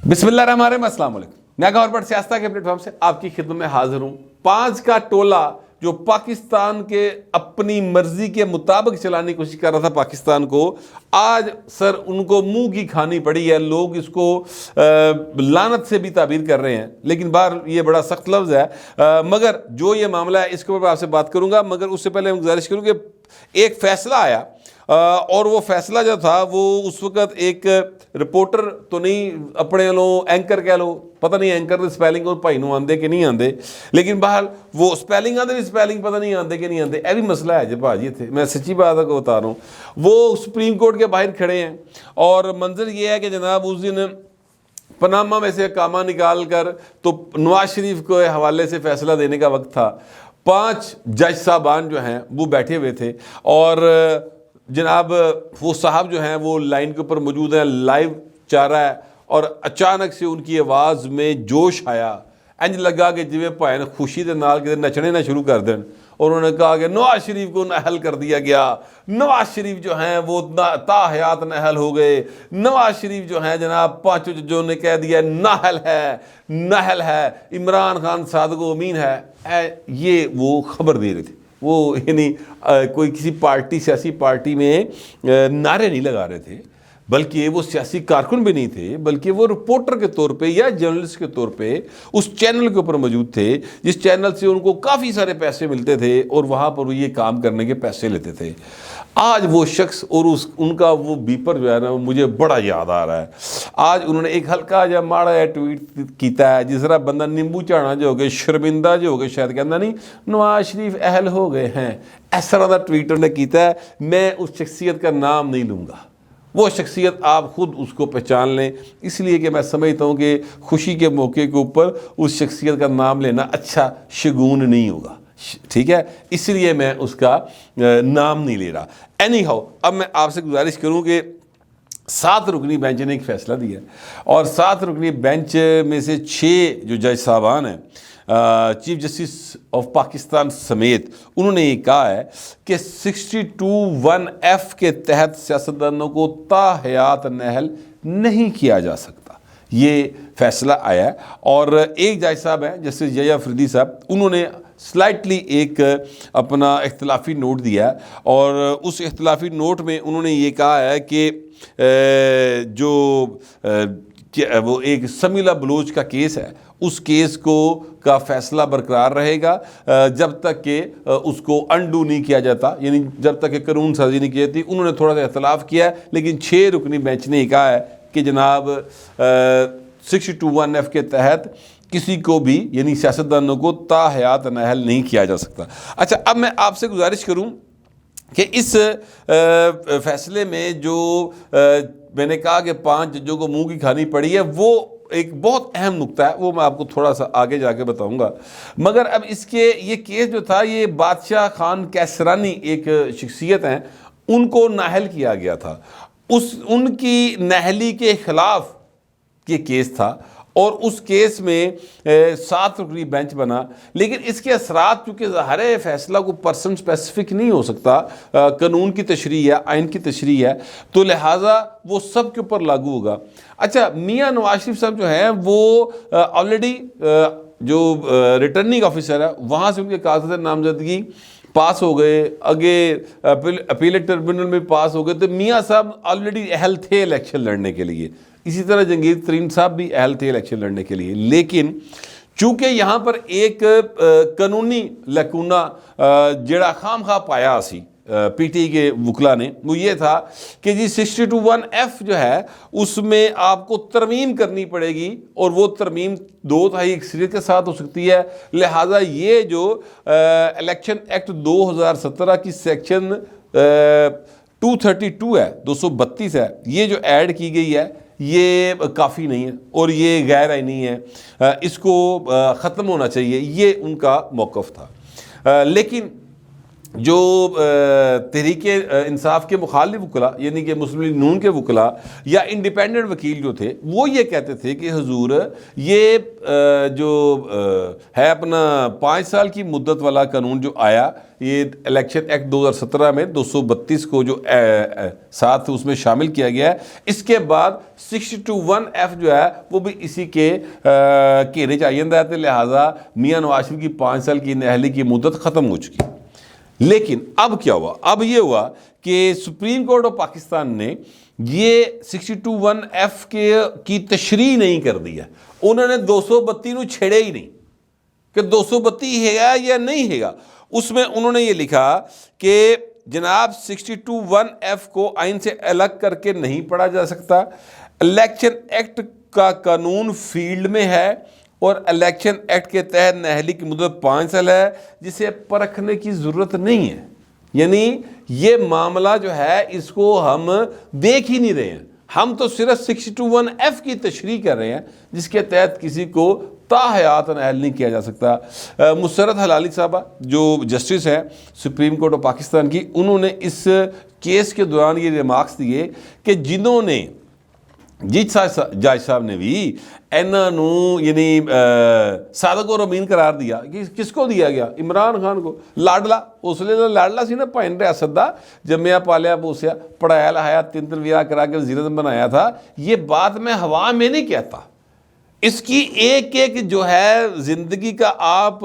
بسم اللہ الرحمن الرحیم، السلام علیکم۔ میں گور بٹ سیاست کے پلیٹ فارم سے آپ کی خدمت میں حاضر ہوں۔ 5 کا ٹولہ جو پاکستان کے اپنی مرضی کے مطابق چلانے کی کوشش کر رہا تھا پاکستان کو، آج سر ان کو منہ کی کھانی پڑی ہے۔ لوگ اس کو لعنت سے بھی تعبیر کر رہے ہیں، لیکن بہر یہ بڑا سخت لفظ ہے، مگر جو یہ معاملہ ہے اس کے اوپر میں آپ سے بات کروں گا۔ مگر اس سے پہلے میں گزارش کروں کہ ایک فیصلہ آیا، اور وہ فیصلہ جو تھا وہ اس وقت ایک رپورٹر تو نہیں، اپنے لو اینکر کہہ لو، پتہ نہیں اینکر دی سپیلنگ اور بھائی نو آندے کہ نہیں آندے، لیکن بہرحال وہ سپیلنگ آندے بھی سپیلنگ پتہ نہیں آندے کہ نہیں آندے، یہ بھی مسئلہ ہے جب بھاجی تھے، میں سچی بات کو بتا رہا ہوں۔ وہ سپریم کورٹ کے باہر کھڑے ہیں اور منظر یہ ہے کہ جناب اس دن پاناما میں سے کاما نکال کر تو نواز شریف کو حوالے سے فیصلہ دینے کا وقت تھا۔ 5 جج صاحبان جو ہیں وہ بیٹھے ہوئے تھے، اور جناب وہ صاحب جو ہیں وہ لائن کے اوپر موجود ہیں، لائیو چل رہا ہے، اور اچانک سے ان کی آواز میں جوش آیا، انج لگا کہ جویں بھائی خوشی دے نال کدے نچنے نہ شروع کر دین، اور انہوں نے کہا کہ نواز شریف کو نااہل کر دیا گیا، نواز شریف جو ہیں وہ تا حیات نااہل ہو گئے، نواز شریف جو ہیں جناب 5 ججوں نے کہہ دیا نااہل ہے، عمران خان صادق و امین ہے۔ یہ وہ خبر دے رہے تھے، وہ یعنی کوئی کسی پارٹی سیاسی پارٹی میں نعرے نہیں لگا رہے تھے، بلکہ وہ سیاسی کارکن بھی نہیں تھے، بلکہ وہ رپورٹر کے طور پہ یا جرنلسٹ کے طور پہ اس چینل کے اوپر موجود تھے، جس چینل سے ان کو کافی سارے پیسے ملتے تھے، اور وہاں پر وہ یہ کام کرنے کے پیسے لیتے تھے۔ آج وہ شخص اور ان کا وہ بیپر جو ہے نا، مجھے بڑا یاد آ رہا ہے۔ آج انہوں نے ایک ہلکا جا ماڑا ہے ٹویٹ کیتا ہے، جس طرح بندہ نیمبو چاڑنا جو ہو گئے، شرمندہ جو ہو گئے، شاید کہنا نہیں نواز شریف اہل ہو گئے ہیں، اس طرح کا ٹویٹر نے کیتا ہے۔ میں اس شخصیت کا نام نہیں لوں گا، وہ شخصیت آپ خود اس کو پہچان لیں، اس لیے کہ میں سمجھتا ہوں کہ خوشی کے موقع کے اوپر اس شخصیت کا نام لینا اچھا شگون نہیں ہوگا، ٹھیک ہے، اس لیے میں اس کا نام نہیں لے رہا۔ اینی ہاؤ، اب میں آپ سے گزارش کروں کہ 7 رکنی بینچ نے ایک فیصلہ دیا، اور 7 رکنی بینچ میں سے 6 جو جج صاحبان ہیں چیف جسٹس آف پاکستان سمیت، انہوں نے یہ کہا ہے کہ 62(1)(f) کے تحت سیاستدانوں کو تا حیات نااہل نہیں کیا جا سکتا، یہ فیصلہ آیا ہے۔ اور ایک جج صاحب ہیں جسٹس یحییٰ فریدی صاحب، انہوں نے سلائٹلی ایک اپنا اختلافی نوٹ دیا ہے، اور اس اختلافی نوٹ میں انہوں نے یہ کہا ہے کہ جو وہ ایک سمیلہ بلوچ کا کیس ہے، اس کیس کا فیصلہ برقرار رہے گا جب تک کہ اس کو انڈو نہیں کیا جاتا، یعنی جب تک کہ قانون سازی نہیں کی جاتی۔ انہوں نے تھوڑا سا اختلاف کیا ہے، لیکن 6 رکنی بینچ نے کہا ہے کہ جناب 62(1)(f) کے تحت کسی کو بھی، یعنی سیاستدانوں کو تا حیات نااہل نہیں کیا جا سکتا۔ اچھا، اب میں آپ سے گزارش کروں کہ اس فیصلے میں جو میں نے کہا کہ 5 ججوں کو منہ کی کھانی پڑی ہے، وہ ایک بہت اہم نقطہ ہے، وہ میں آپ کو تھوڑا سا آگے جا کے بتاؤں گا۔ مگر اب اس کے یہ کیس جو تھا، یہ بادشاہ خان کیسرانی ایک شخصیت ہیں، ان کو نااہل کیا گیا تھا، ان کی نااہلی کے خلاف یہ کیس تھا، اور اس کیس میں 7 رکنی بینچ بنا۔ لیکن اس کے اثرات چونکہ ظاہر فیصلہ کو پرسن سپیسیفک نہیں ہو سکتا، قانون کی تشریح ہے، آئین کی تشریح ہے، تو لہٰذا وہ سب کے اوپر لاگو ہوگا۔ اچھا، میاں نواز شریف صاحب جو ہیں وہ آلریڈی جو ریٹرننگ آفیسر ہے وہاں سے ان کے کاغذات نامزدگی پاس ہو گئے، آگے اپیلیٹ ٹربیونل میں پاس ہو گئے، تو میاں صاحب آلریڈی اہل تھے الیکشن لڑنے کے لیے۔ اسی طرح جہانگیر ترین صاحب بھی اہل تھے الیکشن لڑنے کے لیے، لیکن چونکہ یہاں پر ایک قانونی لکونہ جڑا خام خواہ پایا سی پی ٹی کے وکلا نے، وہ یہ تھا کہ جی 62(1)(f) جو ہے اس میں آپ کو ترمیم کرنی پڑے گی، اور وہ ترمیم 2/3 اکثریت کے ساتھ ہو سکتی ہے۔ لہٰذا یہ جو الیکشن ایکٹ 2017 کی سیکشن 232 ہے، 232 ہے، یہ جو ایڈ کی گئی ہے، یہ کافی نہیں ہے، اور یہ غیر آئینی ہے، اس کو ختم ہونا چاہیے، یہ ان کا موقف تھا۔ لیکن جو تحریک انصاف کے مخالف وکلاء یعنی کہ مسلم لیگ نون کے وکلاء یا انڈیپینڈنٹ وکیل جو تھے وہ یہ کہتے تھے کہ حضور یہ جو ہے اپنا 5 سال کی مدت والا قانون جو آیا یہ الیکشن ایکٹ 2017 میں 232 کو جو ساتھ اس میں شامل کیا گیا ہے، اس کے بعد 62(1)(f) جو ہے وہ بھی اسی کے گھیرے چاہیے ہے، لہٰذا میاں نواز شریف کی 5 سال کی نااہلی کی مدت ختم ہو چکی۔ لیکن اب کیا ہوا؟ اب یہ ہوا کہ سپریم کورٹ آف پاکستان نے یہ 62(1)(f) کی تشریح نہیں کر دی ہے، انہوں نے 232 چھیڑے ہی نہیں کہ 232 ہے گا یا نہیں ہے گا۔ اس میں انہوں نے یہ لکھا کہ جناب 62(1)(f) کو آئین سے الگ کر کے نہیں پڑھا جا سکتا، الیکشن ایکٹ کا قانون فیلڈ میں ہے اور الیکشن ایکٹ کے تحت نااہلی کی مدت 5 سال ہے جسے پرکھنے کی ضرورت نہیں ہے۔ یعنی یہ معاملہ جو ہے اس کو ہم دیکھ ہی نہیں رہے ہیں، ہم تو صرف 62(1)(f) کی تشریح کر رہے ہیں جس کے تحت کسی کو تاحیات نااہل نہیں کیا جا سکتا۔ مسرت حلالی صاحبہ جو جسٹس ہیں سپریم کورٹ آف پاکستان کی، انہوں نے اس کیس کے دوران یہ ریمارکس دیے کہ جنہوں نے جج صاحب نے بھی انہوں یعنی صادق اور امین قرار دیا، کس کو دیا گیا؟ عمران خان کو، لاڈلا اس لیے لاڈلا سی نا پائن ریاست دا جمیا پالیا پوسیا پڑھایا لہایا 3 ویرا کرا کے وزیر اعظم بنایا تھا۔ یہ بات میں ہوا میں نہیں کہتا، اس کی ایک ایک جو ہے زندگی کا آپ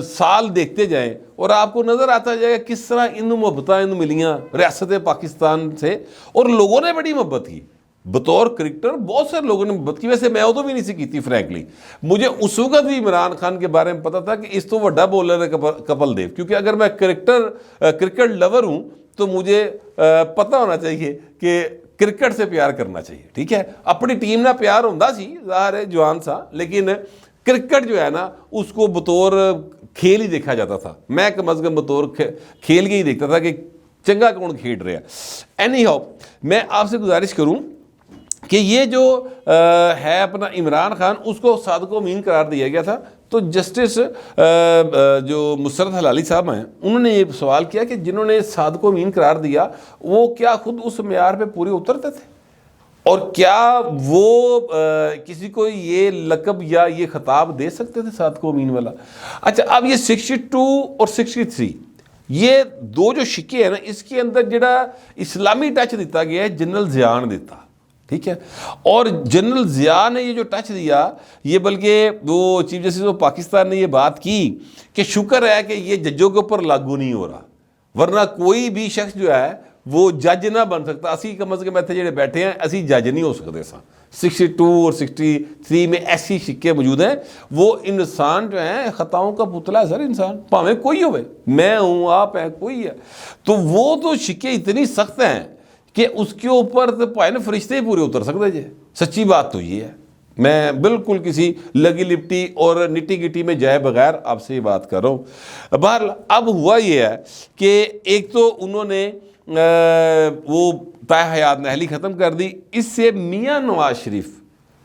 سال دیکھتے جائیں اور آپ کو نظر آتا جائے گا کس طرح انہوں محبتیں ملیاں ریاست پاکستان سے، اور لوگوں نے بڑی محبت کی بطور کرکٹر، بہت سے لوگوں نے محبت کی۔ ویسے میں ادو بھی نہیں سی کی تھی فرینکلی، مجھے اس وقت بھی عمران خان کے بارے میں پتا تھا کہ اس تو وڈا بولر ہے کپل دیو، کیونکہ اگر میں کرکٹ لور ہوں تو مجھے پتہ ہونا چاہیے کہ کرکٹ سے پیار کرنا چاہیے، ٹھیک ہے؟ اپنی ٹیم نہ پیار ہوندہ سی، ظاہر ہے جوان سا، لیکن کرکٹ جو ہے نا اس کو بطور کھیل ہی دیکھا جاتا تھا۔ میں کم از کم بطور کھیل کے ہی دیکھتا تھا کہ چنگا کون کھیل رہا ہے۔ اینی ہاؤ، میں آپ سے گزارش کروں کہ یہ جو ہے اپنا عمران خان، اس کو صادق و امین قرار دیا گیا تھا، تو جسٹس جو مسرت حلالی صاحب ہیں انہوں نے یہ سوال کیا کہ جنہوں نے صادق و امین قرار دیا وہ کیا خود اس معیار پہ پورے اترتے تھے، اور کیا وہ کسی کو یہ لقب یا یہ خطاب دے سکتے تھے صادق و امین والا؟ اچھا، اب یہ 62 اور 63 یہ دو جو شکے ہیں نا، اس کے اندر جڑا اسلامی ٹچ دیتا گیا ہے جنرل ضیاء نے دیتا، ٹھیک ہے؟ اور جنرل ضیاء نے یہ جو ٹچ دیا، یہ بلکہ وہ چیف جسٹس آف پاکستان نے یہ بات کی کہ شکر ہے کہ یہ ججوں کے اوپر لاگو نہیں ہو رہا، ورنہ کوئی بھی شخص جو ہے وہ جج نہ بن سکتا۔ اسی کم از کم ایتھے جڑے بیٹھے ہیں اسی جج نہیں ہو سکتے سا۔ 62 اور 63 میں ایسی شکے موجود ہیں۔ وہ انسان جو ہیں خطاؤں کا پتلا ہے سر، انسان پاویں کوئی ہوئے، میں ہوں، آپ ہیں، کوئی ہے، تو وہ تو شکے اتنی سخت ہیں کہ اس کے اوپر تو پائن فرشتے ہی پورے اتر سکتے جی۔ سچی بات تو یہ ہے، میں بالکل کسی لگی لپٹی اور نٹی گٹی میں جائے بغیر آپ سے یہ بات کر رہا ہوں۔ بہرحال اب ہوا یہ ہے کہ ایک تو انہوں نے وہ طے حیات نااہلی ختم کر دی، اس سے میاں نواز شریف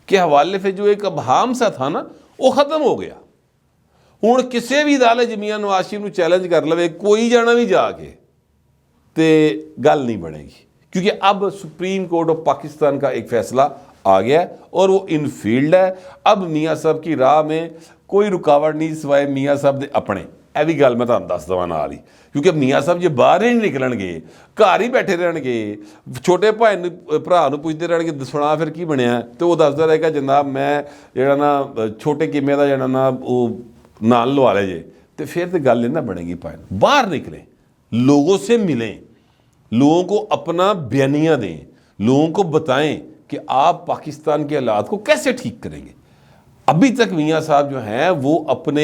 کے حوالے سے جو ایک ابہام سا تھا نا وہ ختم ہو گیا۔ ہوں کسی بھی عدالت میاں نواز شریف نو چیلنج کر لے کوئی جانا بھی جا کے تے گل نہیں بنے گی، کیونکہ اب سپریم کورٹ آف پاکستان کا ایک فیصلہ آ گیا ہے اور وہ ان فیلڈ ہے۔ اب میاں صاحب کی راہ میں کوئی رکاوٹ نہیں سوائے میاں صاحب دے اپنے۔ یہ بھی گل میں تمہیں دس دوا نال ہی، کیونکہ میاں صاحب جی باہر ہی نہیں نکلن گے، گھر ہی بیٹھے رہن گے، چھوٹے بھائی بھرا نو پوچھتے رہن گے سنا پھر کی بنیا، تو وہ دستا رہے گا جناب میں جڑا نا چھوٹے کیمے کا جڑا نا وہ نال لوا لے جے، تو پھر تو گل نہیں بنے گی۔ پائن باہر نکلیں، لوگوں سے ملیں، لوگوں کو اپنا بیانیہ دیں، لوگوں کو بتائیں کہ آپ پاکستان کے حالات کو کیسے ٹھیک کریں گے۔ ابھی تک میاں صاحب جو ہیں وہ اپنے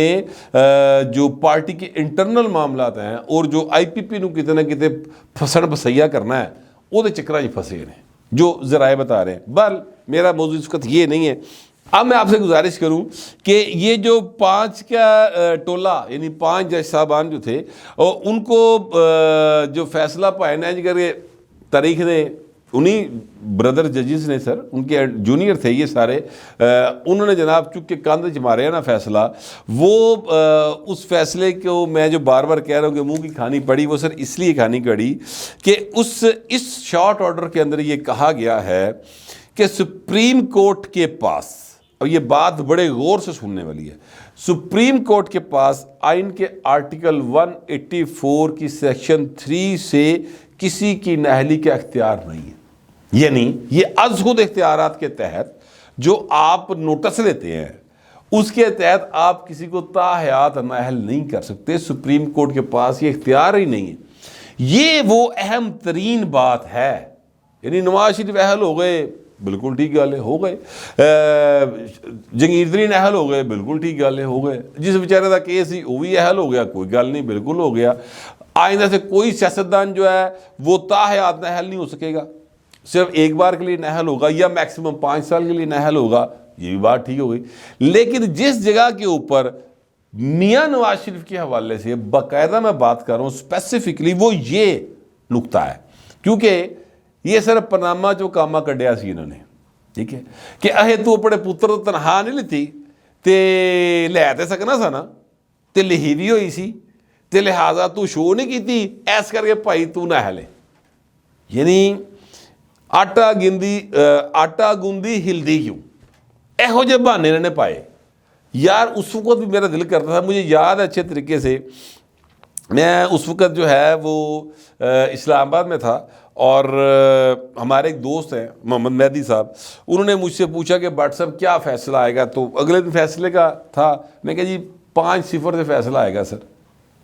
جو پارٹی کے انٹرنل معاملات ہیں اور جو آئی پی پی نو کتے نہ کتے پھسن پسیا کرنا ہے وہ دے چکرہ پھنسے ہیں جو ذرائع بتا رہے ہیں۔ بہرحال میرا موضوع اس وقت یہ نہیں ہے۔ اب میں آپ سے گزارش کروں کہ یہ جو 5 کا ٹولہ یعنی 5 جج صاحبان جو تھے ان کو جو فیصلہ پائنا ہے جگر تاریخ دے انہیں بردر ججز نے سر، ان کے جونیئر تھے یہ سارے، انہوں نے جناب چونکہ کاندھ مارے ہیں نا فیصلہ، وہ اس فیصلے کو میں جو بار بار کہہ رہا ہوں کہ منہ کی کھانی پڑی، وہ سر اس لیے کھانی پڑی کہ اس شارٹ آرڈر کے اندر یہ کہا گیا ہے کہ سپریم کورٹ کے پاس، اور یہ بات بڑے غور سے سننے والی ہے، سپریم کورٹ کے پاس آئین کے آرٹیکل 184 کی سیکشن 3 سے کسی کی نااہلی کا اختیار نہیں ہے. یعنی یہ از خود اختیارات کے تحت جو آپ نوٹس لیتے ہیں اس کے تحت آپ کسی کو تاحیات نااہل نہیں کر سکتے. سپریم کورٹ کے پاس یہ اختیار ہی نہیں ہے. یہ وہ اہم ترین بات ہے. یعنی نواز شریف اہل ہو گئے، بالکل ٹھیک گل ہے، ہو گئے. جنگیر ترین اہل ہو گئے، بالکل ٹھیک گل ہے، ہو گئے. جس بیچارے کا کیس ہی وہ بھی اہل ہو گیا، کوئی گل نہیں، بالکل ہو گیا. آئندہ سے کوئی سیاستدان جو ہے وہ تاحیات نااہل نہیں ہو سکے گا، صرف ایک بار کے لیے نااہل ہوگا یا میکسیمم 5 سال کے لیے نااہل ہوگا. یہ بھی بات ٹھیک ہو گئی. لیکن جس جگہ کے اوپر میاں نواز شریف کے حوالے سے باقاعدہ میں بات کر رہا ہوں اسپیسیفکلی، وہ یہ نقطہ ہے، کیونکہ یہ سر پناما جو کاما کڈیا سی انہوں نے، ٹھیک ہے، کہ اہے تو اپنے پتر تنہا نہیں لیتی تے لے تے سکنا سا نا، تے لہی بھی ہوئی سی تے لہٰذا تو شو نہیں کیتی، ایس کر کے بھائی تو نہ ہلے. یعنی آٹا گوندی ہلدی کیوں، ایہو جے بہانے انہوں نے پائے. یار اس وقت بھی میرا دل کرتا تھا، مجھے یاد ہے اچھے طریقے سے، میں اس وقت جو ہے وہ اسلام آباد میں تھا، اور ہمارے ایک دوست ہیں محمد مہدی صاحب، انہوں نے مجھ سے پوچھا کہ بٹ صاحب کیا فیصلہ آئے گا. تو اگلے دن فیصلے کا تھا، میں کہا جی 5-0 سے فیصلہ آئے گا سر.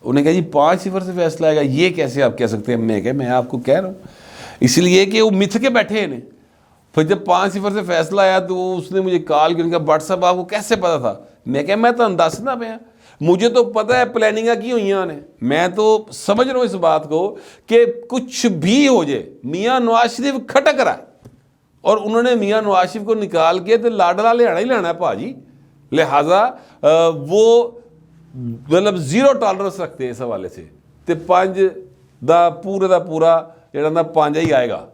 انہوں نے کہا جی 5-0 سے فیصلہ آئے گا، یہ کیسے آپ کہہ سکتے ہیں؟ میں کہا میں آپ کو کہہ رہا ہوں اس لیے کہ وہ متھ کے بیٹھے ہیں. پھر جب 5-0 سے فیصلہ آیا تو اس نے مجھے کال کی، کہا بٹ صاحب آپ کو کیسے پتا تھا؟ میں کہا میں تو دسنا پیا، مجھے تو پتہ ہے پلاننگاں کی ہوئی ہیں. میں تو سمجھ رہا ہوں اس بات کو کہ کچھ بھی ہو جائے میاں نواز شریف کھٹک رہا ہے، اور انہوں نے میاں نواز شریف کو نکال کے تو لاڈلا لینا ہی لینا ہے پاجی. لہٰذا وہ مطلب 0 ٹالرنس رکھتے ہیں اس حوالے سے. تے 5 دا پورا جڑا نا 5 ہی آئے گا،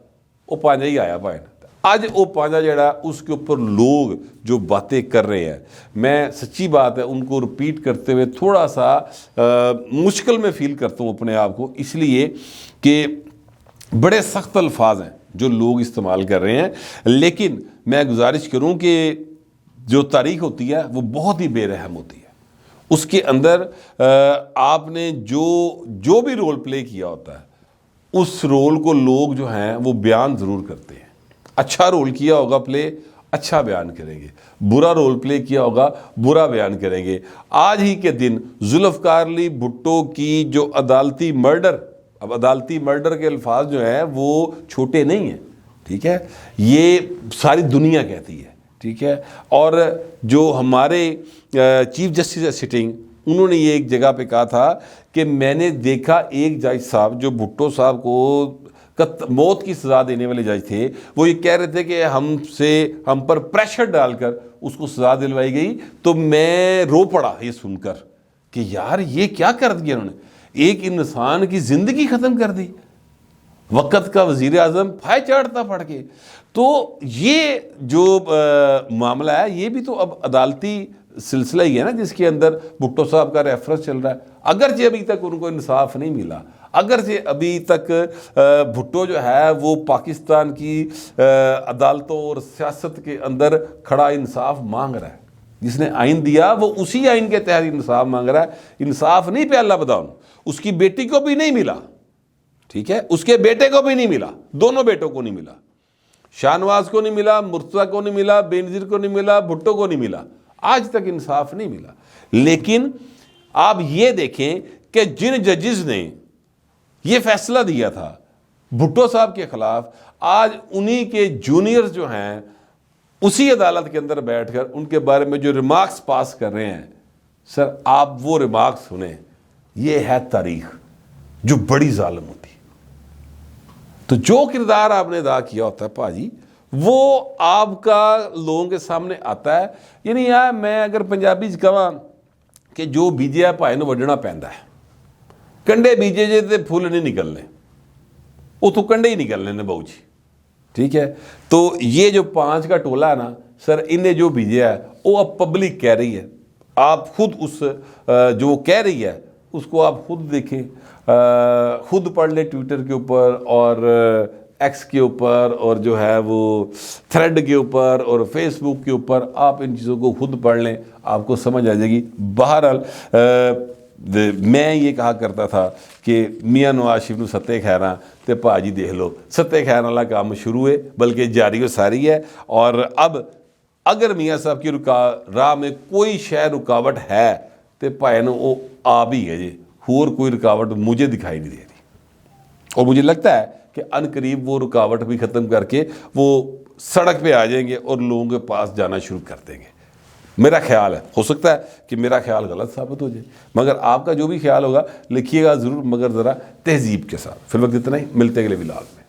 وہ 5 ہی آیا بھائی. آج وہ 5 جڑا اس کے اوپر لوگ جو باتیں کر رہے ہیں، میں سچی بات ہے ان کو رپیٹ کرتے ہوئے تھوڑا سا مشکل میں فیل کرتا ہوں اپنے آپ کو، اس لیے کہ بڑے سخت الفاظ ہیں جو لوگ استعمال کر رہے ہیں. لیکن میں گزارش کروں کہ جو تاریخ ہوتی ہے وہ بہت ہی بے رحم ہوتی ہے. اس کے اندر آپ نے جو بھی رول پلے کیا ہوتا ہے اس رول کو لوگ جو ہیں وہ بیان ضرور کرتے ہیں. اچھا رول کیا ہوگا پلے، اچھا بیان کریں گے. برا رول پلے کیا ہوگا، برا بیان کریں گے. آج ہی کے دن ذوالفقار علی بھٹو کی جو عدالتی مرڈر، اب عدالتی مرڈر کے الفاظ جو ہیں وہ چھوٹے نہیں ہیں، ٹھیک ہے، یہ ساری دنیا کہتی ہے، ٹھیک ہے. اور جو ہمارے چیف جسٹس ہے سٹنگ، انہوں نے یہ ایک جگہ پہ کہا تھا کہ میں نے دیکھا ایک جج صاحب جو بھٹو صاحب کو موت کی سزا دینے والے جج تھے، وہ یہ کہہ رہے تھے کہ ہم پر پریشر ڈال کر اس کو سزا دلوائی گئی. تو میں رو پڑا یہ سن کر کہ یار یہ کیا کر دیا انہوں نے، ایک انسان کی زندگی ختم کر دی، وقت کا وزیر اعظم پھائے چاڑتا پڑ کے. تو یہ جو معاملہ ہے یہ بھی تو اب عدالتی سلسلہ ہی ہے نا جس کے اندر بھٹو صاحب کا ریفرنس چل رہا ہے. اگرچہ ابھی تک ان کو انصاف نہیں ملا، اگرچہ ابھی تک بھٹو جو ہے وہ پاکستان کی عدالتوں اور سیاست کے اندر کھڑا انصاف مانگ رہا ہے. جس نے آئین دیا وہ اسی آئین کے تحت انصاف مانگ رہا ہے. انصاف نہیں پہ اللہ بداؤں، اس کی بیٹی کو بھی نہیں ملا، ٹھیک ہے، اس کے بیٹے کو بھی نہیں ملا، دونوں بیٹوں کو نہیں ملا. شاہ نواز کو نہیں ملا، مرتضیٰ کو نہیں ملا، بے نظیر کو نہیں ملا، بھٹو کو نہیں ملا. آج تک انصاف نہیں ملا. لیکن آپ یہ دیکھیں کہ جن ججز نے یہ فیصلہ دیا تھا بھٹو صاحب کے خلاف، آج انہی کے جونیئرز جو ہیں اسی عدالت کے اندر بیٹھ کر ان کے بارے میں جو ریمارکس پاس کر رہے ہیں. سر آپ وہ ریمارکس سنیں، یہ ہے تاریخ جو بڑی ظالم ہوتی. تو جو کردار آپ نے ادا کیا ہوتا ہے پاجی وہ آپ کا لوگوں کے سامنے آتا ہے. یعنی یار میں اگر پنجابی کہاں کہ جو بیجے ہے پائے نو وڈنا پیندا ہے، کنڈے بیجے جے تے پھول نہیں نکلنے، وہ تو کنڈے ہی نکلنے نے بہو جی. ٹھیک ہے. تو یہ جو 5 کا ٹولہ ہے نا سر, انہیں جو بھیجا ہے وہ اب پبلک کہہ رہی ہے. آپ خود اس جو وہ کہہ رہی ہے اس کو آپ خود دیکھیں, خود پڑھ لیں ٹویٹر کے اوپر اور ایکس کے اوپر اور جو ہے وہ تھریڈ کے اوپر اور فیس بک کے اوپر. آپ ان چیزوں کو خود پڑھ لیں, آپ کو سمجھ آ جائے گی. بہرحال میں یہ کہا کرتا تھا کہ میاں نواز شریف نو ستے خیراں تے پاجی دیکھ لو, ستے خیراں والا کام شروع ہے بلکہ جاری و ساری ہے. اور اب اگر میاں صاحب کی راہ میں کوئی شے رکاوٹ ہے تو بھائی نو وہ آپ ہی ہے جی, اور کوئی رکاوٹ مجھے دکھائی نہیں دے رہی. اور مجھے لگتا ہے کہ ان قریب وہ رکاوٹ بھی ختم کر کے وہ سڑک پہ آ جائیں گے اور لوگوں کے پاس جانا شروع کر دیں گے. میرا خیال ہے, ہو سکتا ہے کہ میرا خیال غلط ثابت ہو جائے, مگر آپ کا جو بھی خیال ہوگا لکھیے گا ضرور, مگر ذرا تہذیب کے ساتھ. فی الوقت اتنا ہی, ملتے ہیں اگلے ولاگ میں.